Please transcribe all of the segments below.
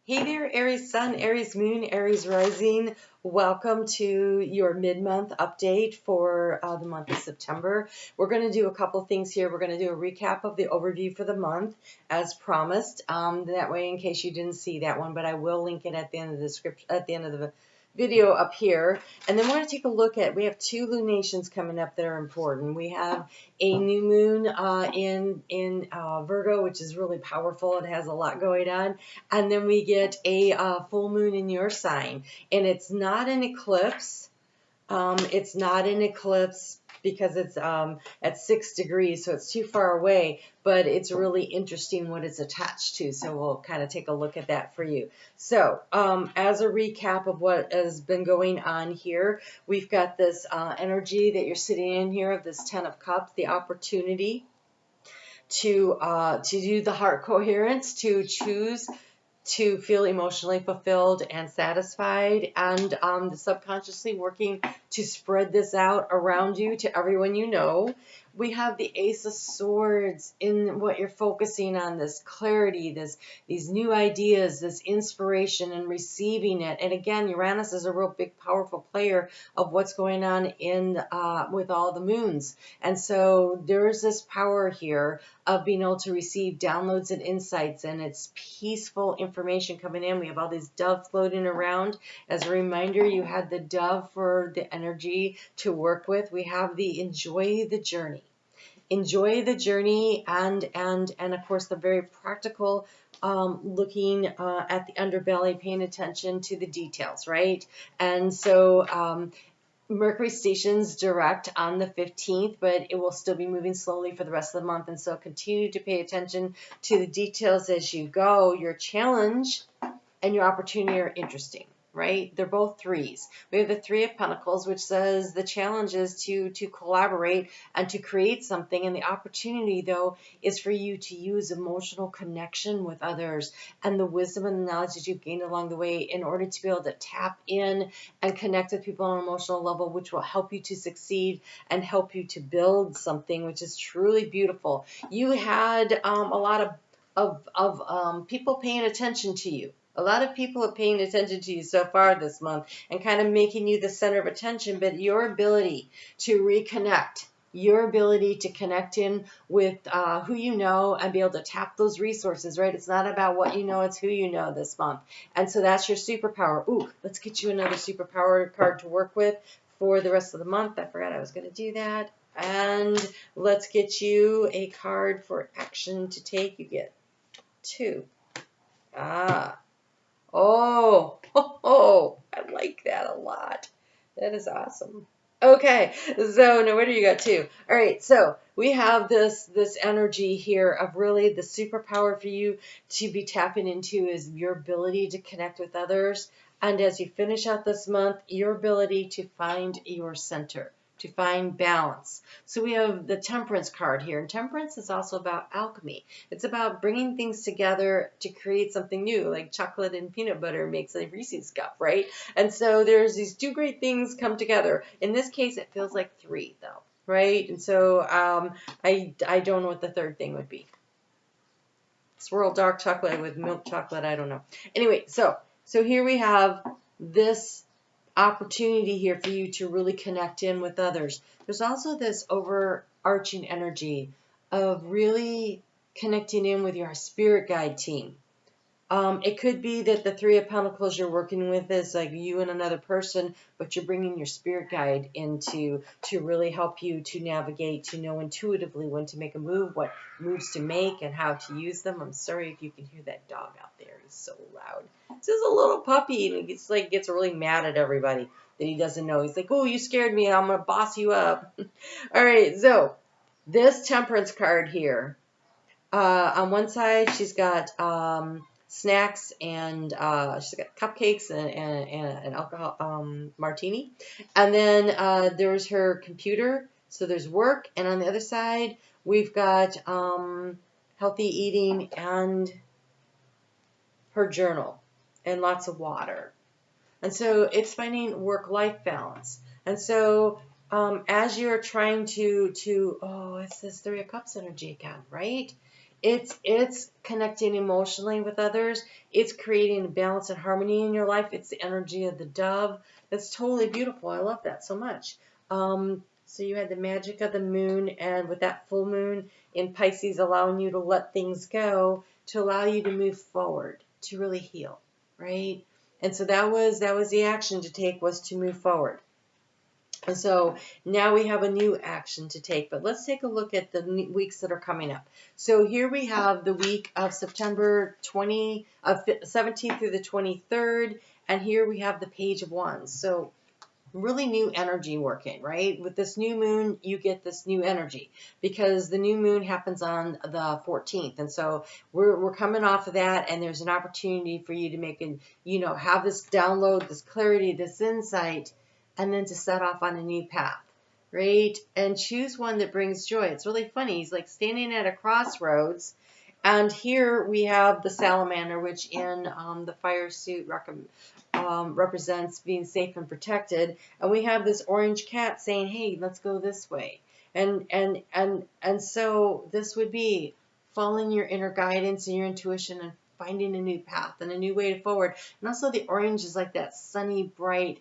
Hey there, Aries Sun, Aries Moon, Aries Rising. Welcome to your mid-month update for the month of September. We're going to do a couple things here. We're going to do a recap of the overview for the month, as promised. That way, in case you didn't see that one, but I will link it at the end of the description, at the end of the video up here. And then we're going to take a look at, we have two lunations coming up that are important. We have a new moon in Virgo, which is really powerful. It has a lot going on. And then we get a full moon in your sign. And it's not an eclipse. It's not an eclipse because it's at 6 degrees, so it's too far away, but it's really interesting what it's attached to, so we'll kind of take a look at that for you. So as a recap of what has been going on here, we've got this energy that you're sitting in here of this 10 of Cups, the opportunity to do the heart coherence, to choose to feel emotionally fulfilled and satisfied, and subconsciously working to spread this out around you to everyone you know. We have the Ace of Swords in what you're focusing on, this clarity, these new ideas, this inspiration, and receiving it. And again, Uranus is a real big, powerful player of what's going on in with all the moons. And so there's this power here of being able to receive downloads and insights, and it's peaceful information coming in. We have all these doves floating around. As a reminder, you had the dove for the energy to work with. We have the enjoy the journey. Enjoy the journey, and of course the very practical looking at the underbelly, paying attention to the details, right? And so Mercury stations direct on the 15th, but it will still be moving slowly for the rest of the month. And so continue to pay attention to the details as you go. Your challenge and your opportunity are interesting, right? They're both threes. We have the Three of Pentacles, which says the challenge is to collaborate and to create something. And the opportunity, though, is for you to use emotional connection with others and the wisdom and the knowledge that you've gained along the way in order to be able to tap in and connect with people on an emotional level, which will help you to succeed and help you to build something which is truly beautiful. You had a lot of people paying attention to you. A lot of people are paying attention to you so far this month and kind of making you the center of attention, but your ability to reconnect, your ability to connect in with who you know and be able to tap those resources, right? It's not about what you know, it's who you know this month. And so that's your superpower. Ooh, let's get you another superpower card to work with for the rest of the month. I forgot I was going to do that. And let's get you a card for action to take. You get two. Oh, I like that a lot. That is awesome. Okay, so now what do you got too? All right, so we have this energy here of really the superpower for you to be tapping into is your ability to connect with others. And as you finish out this month, your ability to find your center, to find balance. So we have the Temperance card here, and Temperance is also about alchemy. It's about bringing things together to create something new, like chocolate and peanut butter makes a Reese's cup, right? And so there's these two great things come together. In this case, it feels like three, though, right? And so I don't know what the third thing would be. Swirl dark chocolate with milk chocolate, I don't know. Anyway, so here we have this opportunity here for you to really connect in with others. There's also this overarching energy of really connecting in with your spirit guide team. It could be that the Three of Pentacles you're working with is like you and another person, but you're bringing your spirit guide in to really help you to navigate, to know intuitively when to make a move, what moves to make, and how to use them. I'm sorry if you can hear that dog out there. He's so loud. This is a little puppy, and he gets really mad at everybody that he doesn't know. He's like, oh, you scared me. I'm going to boss you up. All right, so this Temperance card here, on one side, she's got snacks and she's got cupcakes and an alcohol martini, and then there's her computer, so there's work, and on the other side we've got healthy eating and her journal and lots of water. And so it's finding work-life balance. And so as you're trying to oh, it's this Three of Cups energy again, right? It's connecting emotionally with others. It's creating balance and harmony in your life. It's the energy of the dove. That's totally beautiful. I love that so much. So you had the magic of the moon, and with that full moon in Pisces, allowing you to let things go, to allow you to move forward, to really heal, right? And so that was the action to take, was to move forward. And so now we have a new action to take, but let's take a look at the weeks that are coming up. So here we have the week of September 17th through the 23rd, and here we have the Page of Wands. So really new energy working, right? With this new moon, you get this new energy because the new moon happens on the 14th. And so we're coming off of that, and there's an opportunity for you to make have this download, this clarity, this insight, and then to set off on a new path, right? And choose one that brings joy. It's really funny. He's like standing at a crossroads. And here we have the salamander, which in the fire suit represents being safe and protected. And we have this orange cat saying, hey, let's go this way. And so this would be following your inner guidance and your intuition and finding a new path and a new way forward. And also the orange is like that sunny, bright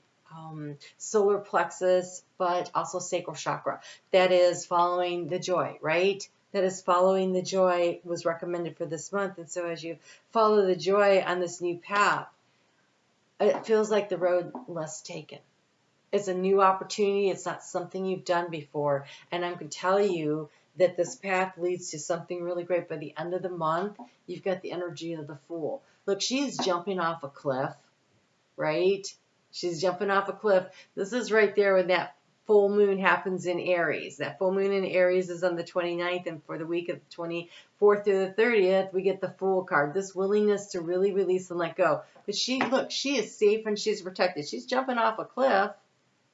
solar plexus, but also sacral chakra. That is following the joy, right? That is following the joy was recommended for this month. And so as you follow the joy on this new path, it feels like the road less taken. It's a new opportunity. It's not something you've done before. And I can tell you that this path leads to something really great. By the end of the month, you've got the energy of the Fool. Look, she's jumping off a cliff, right? She's jumping off a cliff. This is right there when that full moon happens in Aries. That full moon in Aries is on the 29th, and for the week of the 24th through the 30th, we get the Fool card. This willingness to really release and let go. But she is safe and she's protected. She's jumping off a cliff,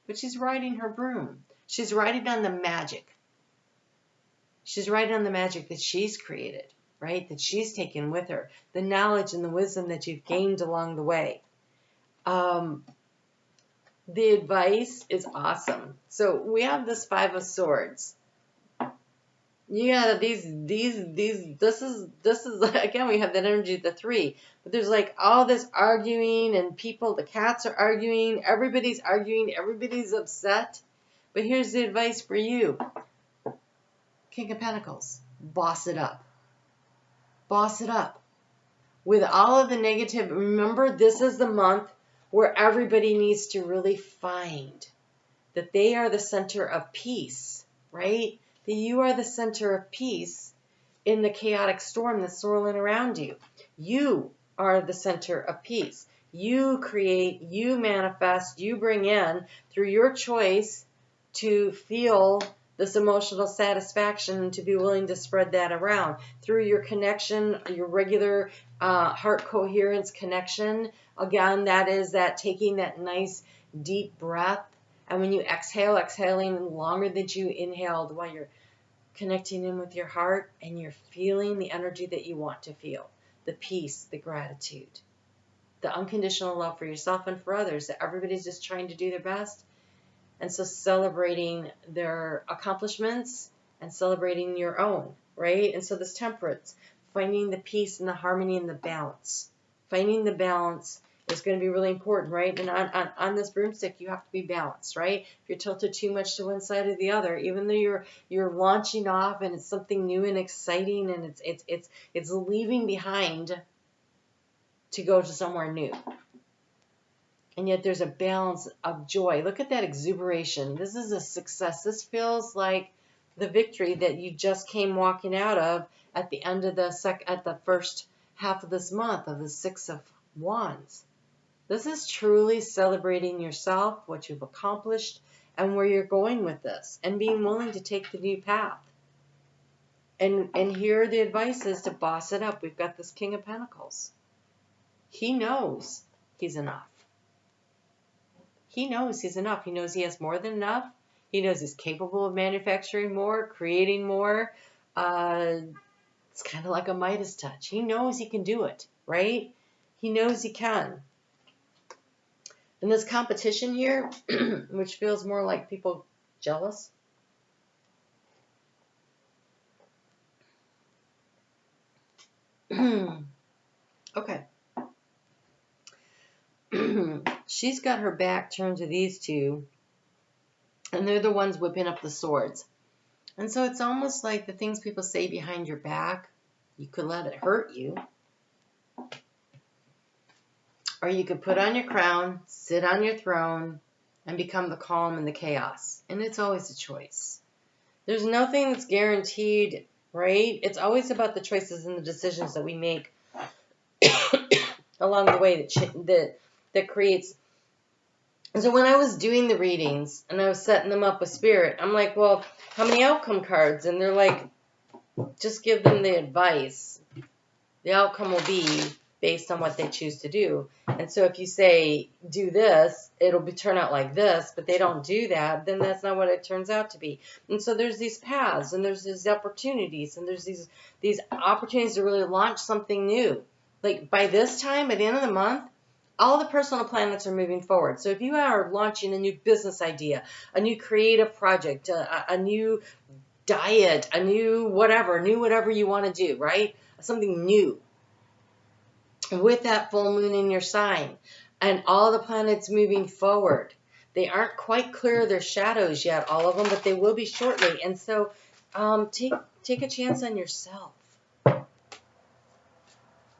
but she's riding her broom. She's riding on the magic. She's riding on the magic that she's created, right? That she's taken with her. The knowledge and the wisdom that you've gained along the way. The advice is awesome. So we have this Five of Swords. Yeah, this is again, we have that energy of the Three. But there's like all this arguing, and the cats are arguing, everybody's upset. But here's the advice for you. King of Pentacles. Boss it up. Boss it up. With all of the negative, remember, this is the month where everybody needs to really find that they are the center of peace, right? That you are the center of peace in the chaotic storm that's swirling around you. You are the center of peace. You create, you manifest, you bring in through your choice to feel this emotional satisfaction and to be willing to spread that around through your connection, your regular heart coherence connection. Again, that is that taking that nice deep breath. And when you exhale, exhaling longer than you inhaled while you're connecting in with your heart, and you're feeling the energy that you want to feel. The peace, the gratitude, the unconditional love for yourself and for others, that everybody's just trying to do their best. And so celebrating their accomplishments and celebrating your own, right? And so this Temperance, finding the peace and the harmony and the balance. Finding the balance is going to be really important, right? And on this broomstick, you have to be balanced, right? If you're tilted too much to one side or the other, even though you're launching off and it's something new and exciting, and it's leaving behind to go to somewhere new. And yet there's a balance of joy. Look at that exuberation. This is a success. This feels like the victory that you just came walking out of at the end of the first half of this month of the Six of Wands. This is truly celebrating yourself, what you've accomplished, and where you're going with this, and being willing to take the new path. And here the advice is to boss it up. We've got this King of Pentacles. He knows he's enough. He knows he's enough. He knows he has more than enough. He knows he's capable of manufacturing more, creating more. It's kind of like a Midas touch. He knows he can do it, right? He knows he can. And this competition here, which feels more like people jealous. Okay. She's got her back turned to these two, and they're the ones whipping up the swords. And so it's almost like the things people say behind your back, you could let it hurt you. Or you could put on your crown, sit on your throne, and become the calm in the chaos. And it's always a choice. There's nothing that's guaranteed, right? It's always about the choices and the decisions that we make along the way that creates. And so when I was doing the readings and I was setting them up with spirit, I'm like, well, how many outcome cards? And they're like, just give them the advice. The outcome will be based on what they choose to do. And so if you say, do this, it'll turn out like this, but they don't do that, then that's not what it turns out to be. And so there's these paths, and there's these opportunities, and there's these opportunities to really launch something new. Like by this time, at the end of the month, all the personal planets are moving forward. So if you are launching a new business idea, a new creative project, a new diet, a new whatever you want to do, right? Something new. With that full moon in your sign and all the planets moving forward. They aren't quite clear of their shadows yet, all of them, but they will be shortly. And so take a chance on yourself.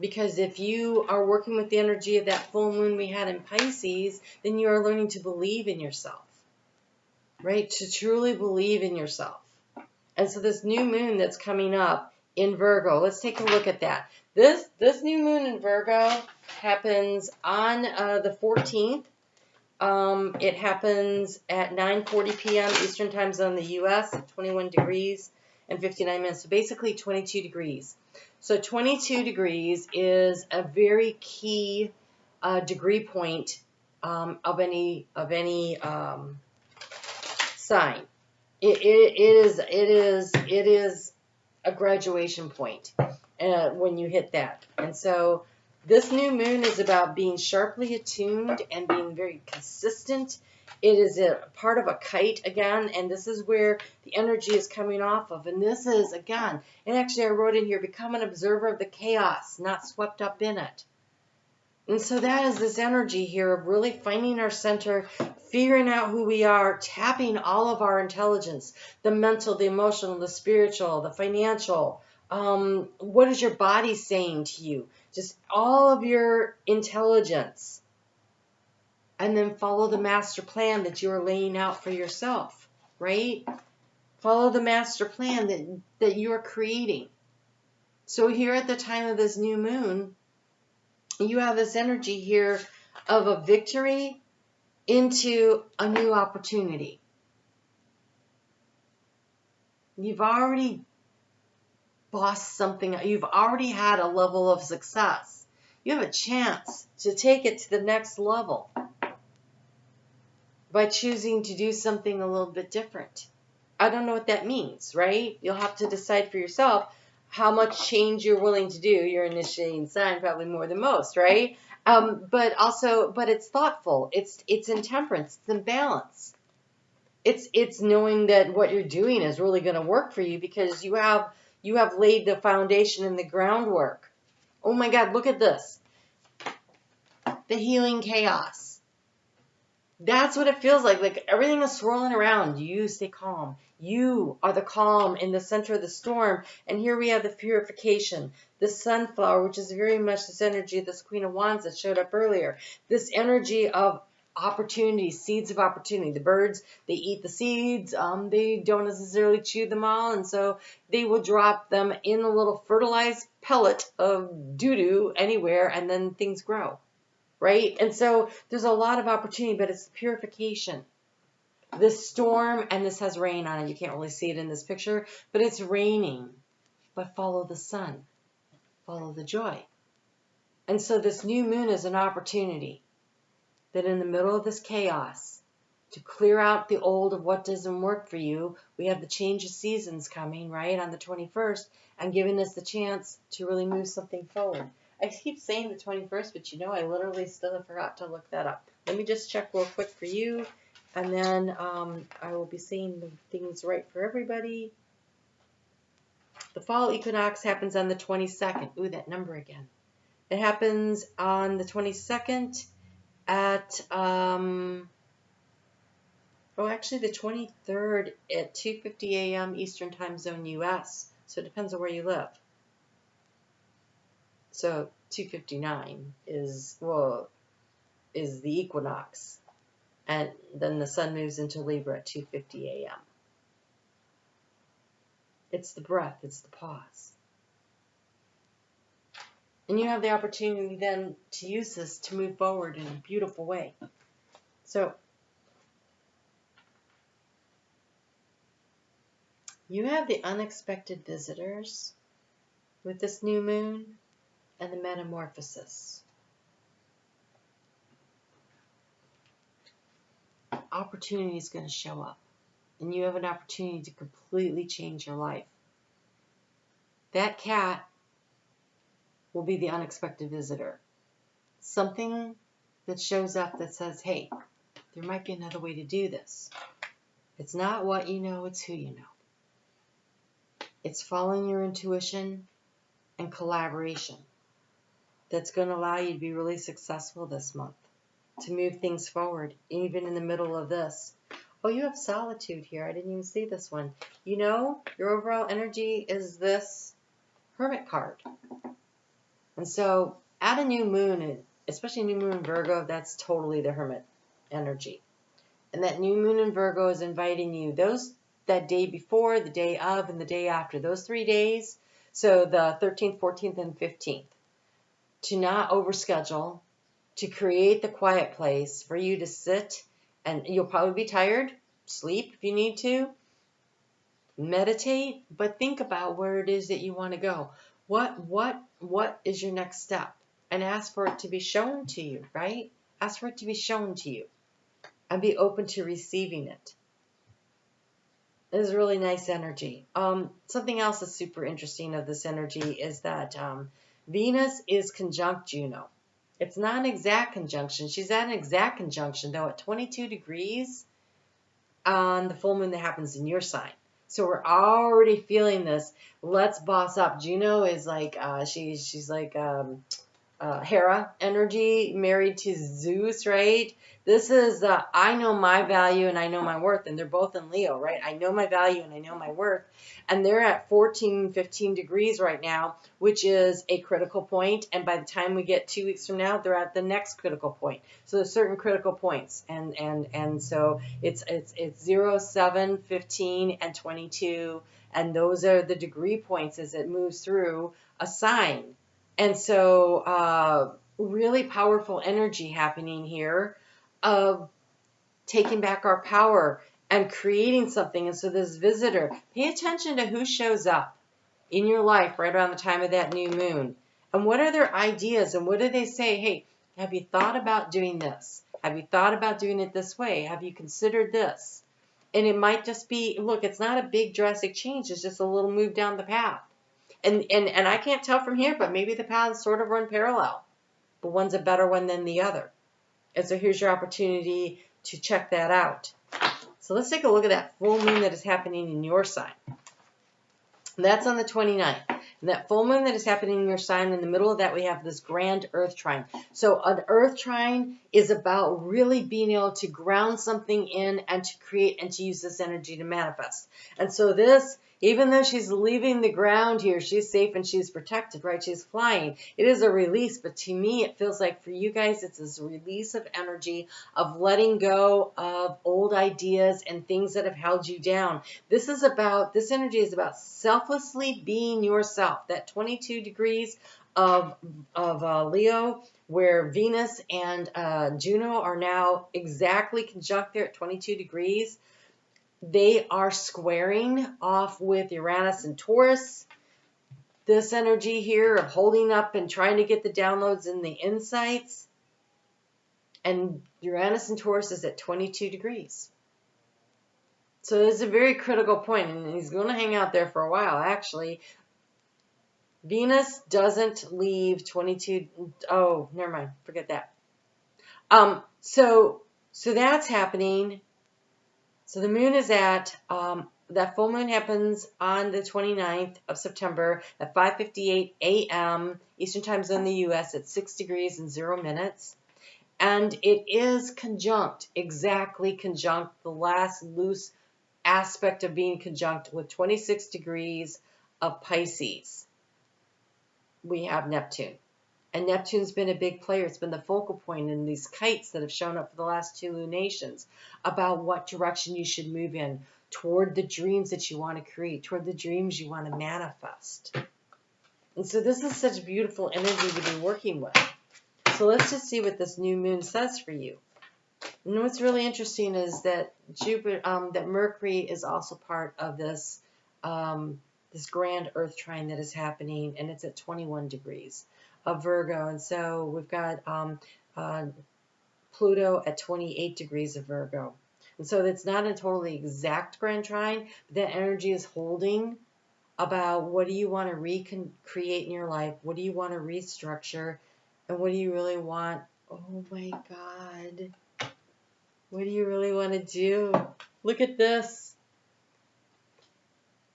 Because if you are working with the energy of that full moon we had in Pisces, then you are learning to believe in yourself, right? To truly believe in yourself. And so this new moon that's coming up in Virgo, let's take a look at that. This new moon in Virgo happens on the 14th. It happens at 9:40 p.m. Eastern Time Zone, the U.S., 21 degrees and 59 minutes. So basically 22 degrees. So 22 degrees is a very key degree point of any sign. It is a graduation point when you hit that. And so this new moon is about being sharply attuned and being very consistent. It is a part of a kite again, and this is where the energy is coming off of. And this is, again, and actually I wrote in here, become an observer of the chaos, not swept up in it. And so that is this energy here of really finding our center, figuring out who we are, tapping all of our intelligence, the mental, the emotional, the spiritual, the financial. What is your body saying to you? Just all of your intelligence. And then follow the master plan that you are laying out for yourself, right? Follow the master plan that you are creating. So here at the time of this new moon, you have this energy here of a victory into a new opportunity. You've already bossed something. You've already had a level of success. You have a chance to take it to the next level by choosing to do something a little bit different. I don't know what that means, right? You'll have to decide for yourself how much change you're willing to do. You're initiating sign probably more than most, right? But it's thoughtful. It's in temperance. It's in balance. It's knowing that what you're doing is really going to work for you because you have laid the foundation and the groundwork. Oh my God, look at this. The healing chaos. That's what it feels like. Like everything is swirling around. You stay calm. You are the calm in the center of the storm. And here we have the purification. The sunflower, which is very much this energy of this Queen of Wands that showed up earlier. This energy of opportunity, seeds of opportunity. The birds, they eat the seeds. They don't necessarily chew them all. And so they will drop them in a little fertilized pellet of doo-doo anywhere, and then things grow. Right? And so there's a lot of opportunity, but it's purification. This storm, and this has rain on it. You can't really see it in this picture, but it's raining. But follow the sun. Follow the joy. And so this new moon is an opportunity that in the middle of this chaos, to clear out the old of what doesn't work for you, we have the change of seasons coming, right, on the 21st, and giving us the chance to really move something forward. I keep saying the 21st, but I literally still forgot to look that up. Let me just check real quick for you, and then I will be saying the things right for everybody. The fall equinox happens on the 22nd. Ooh, that number again. It happens on the 22nd at, actually the 23rd at 2:50 a.m. Eastern Time Zone US. So it depends on where you live. So 2:59 is the equinox. And then the sun moves into Libra at 2:50 a.m. It's the breath, it's the pause. And you have the opportunity then to use this to move forward in a beautiful way. So you have the unexpected visitors with this new moon and the metamorphosis. Opportunity is going to show up, and you have an opportunity to completely change your life. That cat will be the unexpected visitor. Something that shows up that says, hey, there might be another way to do this. It's not what you know, it's who you know. It's following your intuition and collaboration that's going to allow you to be really successful this month, to move things forward, even in the middle of this. Oh, you have solitude here. I didn't even see this one. You know, your overall energy is this Hermit card. And so at a new moon, especially new moon in Virgo, that's totally the Hermit energy. And that new moon in Virgo is inviting you that day before, the day of, and the day after, those 3 days, so the 13th, 14th, and 15th, to not overschedule, to create the quiet place for you to sit, and you'll probably be tired, sleep if you need to, meditate, but think about where it is that you want to go. What is your next step? And ask for it to be shown to you, right? Ask for it to be shown to you. And be open to receiving it. It is really nice energy. Something else that's super interesting of this energy is that Venus is conjunct Juno. It's not an exact conjunction. She's at an exact conjunction, though, at 22 degrees on the full moon that happens in your sign. So we're already feeling this. Let's boss up. Juno is like, she's like Hera energy, married to Zeus, right? This is I know my value and I know my worth, and they're both in Leo, right? I know my value and I know my worth, and they're at 14, 15 degrees right now, which is a critical point, and by the time we get 2 weeks from now, they're at the next critical point. So there's certain critical points, and so it's 0, 7, 15, and 22, and those are the degree points as it moves through a sign. And so really powerful energy happening here of taking back our power and creating something. And so this visitor, pay attention to who shows up in your life right around the time of that new moon. And what are their ideas? And what do they say? Hey, have you thought about doing this? Have you thought about doing it this way? Have you considered this? And it might just be, look, it's not a big drastic change. It's just a little move down the path. And I can't tell from here, but maybe the paths sort of run parallel, but one's a better one than the other. And so here's your opportunity to check that out. So let's take a look at that full moon that is happening in your sign. That's on the 29th. And that full moon that is happening in your sign, in the middle of that, we have this grand earth trine. So an earth trine is about really being able to ground something in and to create and to use this energy to manifest. And so this, even though she's leaving the ground here, she's safe and she's protected, right? She's flying. It is a release, but to me, it feels like for you guys, it's this release of energy, of letting go of old ideas and things that have held you down. This energy is about selflessly being yourself. That 22 degrees of Leo, where Venus and Juno are now exactly conjunct there at 22 degrees. They are squaring off with Uranus and Taurus. This energy here of holding up and trying to get the downloads and the insights. And Uranus and Taurus is at 22 degrees. So it's a very critical point, and he's going to hang out there for a while, actually. Venus doesn't leave 22. Oh, never mind. Forget that. So that's happening. So the moon is at that full moon happens on the 29th of September at 5:58 a.m. Eastern Time Zone in the U.S. at 6 degrees and 0 minutes. And it is conjunct, exactly conjunct, the last loose aspect of being conjunct with 26 degrees of Pisces. We have Neptune. And Neptune's been a big player. It's been the focal point in these kites that have shown up for the last 2 lunations about what direction you should move in toward the dreams that you want to create, toward the dreams you want to manifest. And so this is such beautiful energy to be working with. So let's just see what this new moon says for you. And what's really interesting is that that Mercury is also part of this this grand Earth trine that is happening, and it's at 21 degrees of Virgo. And so we've got Pluto at 28 degrees of Virgo. And so it's not a totally exact grand trine, but that energy is holding about what do you want to recreate in your life, what do you want to restructure, and what do you really want? Oh my God. What do you really want to do? Look at this.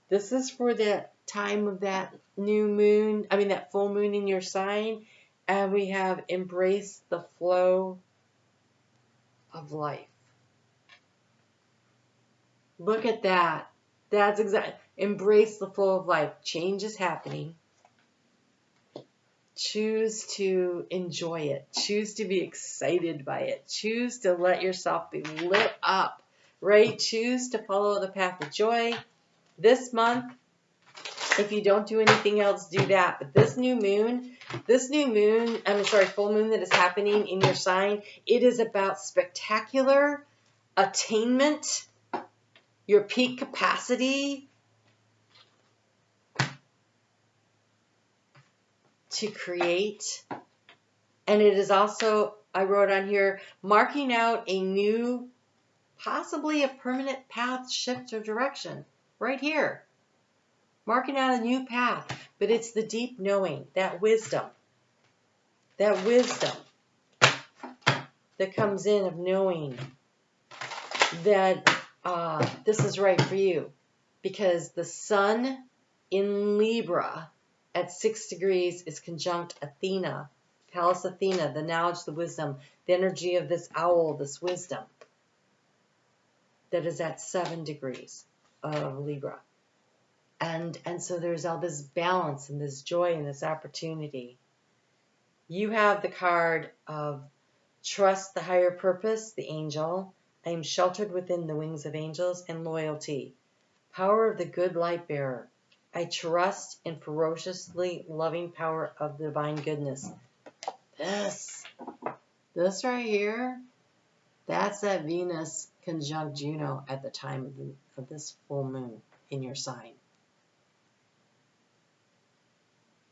This is for the time of that new moon, that full moon in your sign. And we have embrace the flow of life. Look at that. That's exactly. Embrace the flow of life. Change is happening. Choose to enjoy it. Choose to be excited by it. Choose to let yourself be lit up, right? Choose to follow the path of joy. This month, if you don't do anything else, do that. But this full moon that is happening in your sign, it is about spectacular attainment, your peak capacity to create. And it is also, I wrote on here, marking out a new, possibly a permanent path shift or direction right here. Marking out a new path, but it's the deep knowing, that wisdom that comes in of knowing that this is right for you, because the sun in Libra at 6 degrees is conjunct Athena, Pallas Athena, the knowledge, the wisdom, the energy of this owl, this wisdom that is at 7 degrees of Libra. And so there's all this balance and this joy and this opportunity. You have the card of trust the higher purpose, the angel. I am sheltered within the wings of angels, and loyalty. Power of the good light bearer. I trust in ferociously loving power of the divine goodness. This right here, that's that Venus conjunct Juno at the time of this full moon in your sign.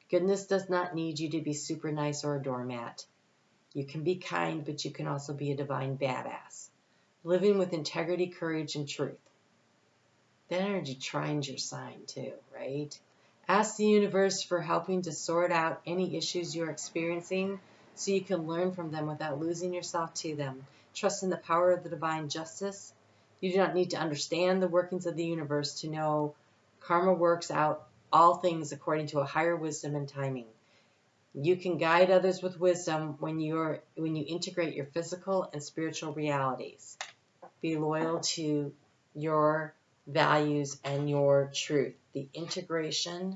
Goodness does not need you to be super nice or a doormat. You can be kind, but you can also be a divine badass. Living with integrity, courage, and truth. That energy trines your sign too, right? Ask the universe for helping to sort out any issues you're experiencing so you can learn from them without losing yourself to them. Trust in the power of the divine justice. You do not need to understand the workings of the universe to know karma works out all things according to a higher wisdom and timing. You can guide others with wisdom when you integrate your physical and spiritual realities. Be loyal to your values and your truth. The integration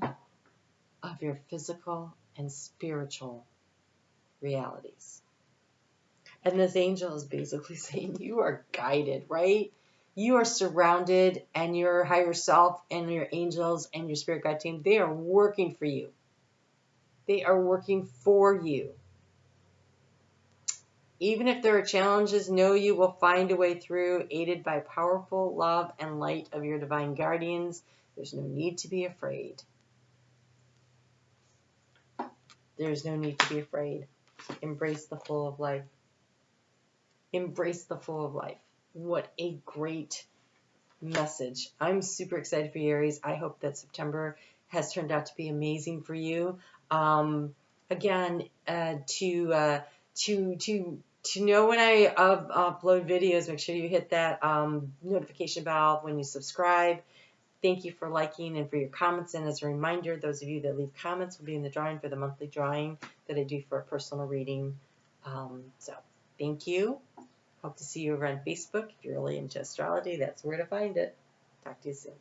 of your physical and spiritual realities. And this angel is basically saying you are guided, right? You are surrounded, and your higher self and your angels and your spirit guide team, they are working for you. They are working for you. Even if there are challenges, know you will find a way through, aided by powerful love and light of your divine guardians. There's no need to be afraid. There's no need to be afraid. Embrace the flow of life. Embrace the flow of life. What a great message. I'm super excited for you, Aries. I hope that September has turned out to be amazing for you. Again, to know when I upload videos, make sure you hit that notification bell when you subscribe. Thank you for liking and for your comments. And as a reminder, those of you that leave comments will be in the drawing for the monthly drawing that I do for a personal reading. So thank you. Hope to see you over on Facebook. If you're really into astrology, that's where to find it. Talk to you soon.